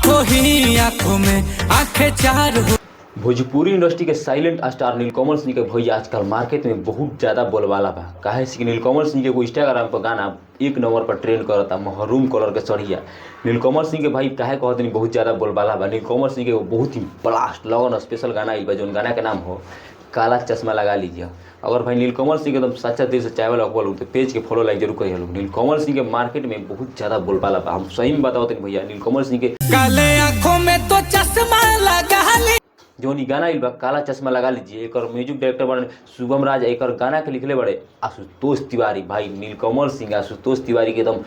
आंखों ही आंखों में आंखें चार हो। भोजपुरी इंडस्ट्री के साइलेंट स्टार नीलकमल सिंह के भैया आजकल मार्केट में बहुत ज़्यादा बोलबाला बा। काहे से कि नीलकमल सिंह के एगो इंस्टाग्राम पर गाना एक नंबर पर ट्रेंड करता, महरूम कलर के सड़िया। नीलकमल सिंह के भाई काहे कहते नहीं बहुत ज़्यादा बोलबाला बा। नीलकमल सिंह के एगो बहुत ही ब्लास्ट लगन स्पेशल गाना आइल बा, जौन गाना के नाम हो काला चश्मा लगा लीजिए। अगर भाई नीलकमल सिंह के एकदम सच्चा दिल से चाहे वाला अकबल तो पेज के फॉलो लाइक जरूर करिए लोग। नीलकमल सिंह के मार्केट में बहुत ज़्यादा बोलबाला बा। हम सही में बताओ भैया, नीलकमल सिंह के काले आंखों में तो चश्मा लगा ली। जौन गाना आइल बा काला चश्मा लगा लीजिए, एक म्यूजिक डायरेक्टर बने शुभम राज, एक गाना के लिखले बड़े आशुतोष तिवारी। भाई नीलकमल सिंह आशुतोष तिवारी के एकदम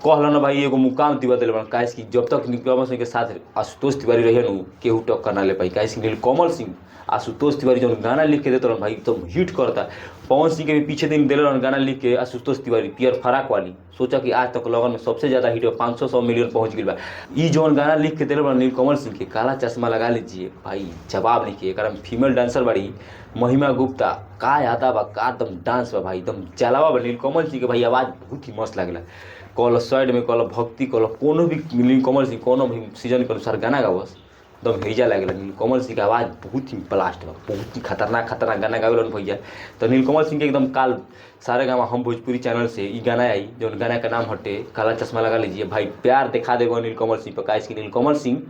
कहल ना भाई एगो मुकाम दिवा दिले बन। काहे कि जब तक नीलकमल सिंह के साथ आशुतोष तिवारी रहे न केहू टक्कर ना ले पाई। काहे कि नीलकमल सिंह आशुतोष तिवारी जौन गाना लिख के देते भाई एकदम हिट करता। पवन सिंह के भी पीछे दिन दिले गाना लिख के आशुतोष तिवारी पियर फराक वाली, सोचा कि आज तक लगन में सबसे ज़्यादा हिट हो 500 मिलियन पहुंच गई बा। ई जौन गाना लिख के दिले नीलकमल सिंह के काला चश्मा लगा लीजिए, भाई जवाब नहीं किए। एक फीमेल डांसर बड़ी महिमा गुप्ता, का आता बा का एकदम डांस बा भाई, एकदम जलावा बा। नीलकमल सिंह के भाई आवाज़ बहुत ही मस्त लगेला। कल साइड में कल भक्ति कल कोनो भी नीलकमल सिंह कोनो भी सीजन के अनुसार गाना गावस एकदम भेजा लगेला। नीलकमल सिंह के आवाज़ बहुत ही ब्लास्ट बा, बहुत ही खतरनाक गाना गावेलन भैया। तो नीलकमल सिंह के एकदम काल सारे गाँव हम भोजपुरी चैनल से ई गाना आई, जो गाना का नाम हटे काला चश्मा लगा लीजिए। भाई प्यार दिखा देगा नीलकमल सिंह पर। काहे कि नीलकमल सिंह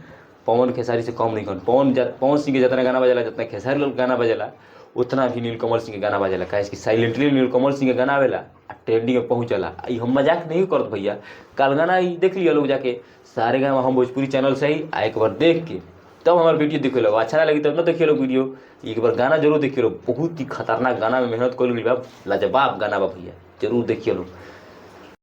पवन खेसारी से कम नहीं कन। पवन सिंह के जितना गाना बजेला, जितना खेसारी लोग गाना बजेला, उतना भी नीलकमल सिंह के गाना बजेला। काहे कि साइलेंटली नीलकमल सिंह के गाना आवेला ट्रेंडिंग में पहुँचला। ई हम मजाक नहीं करत भैया, काल गाना ई देख लिया लोग जाके सारे गाँव हम भोजपुरी चैनल से ही एक बार देख के तब हमारे वीडियो देखे लोग। अच्छा ना लगी तब ना देखिए लोग वीडियो, एक बार गाना जरूर देखिए लोग। बहुत ही खतरनाक गाना में मेहनत कर ली बा, लाजवाब गाना बा भैया, जरूर देखिए लोग।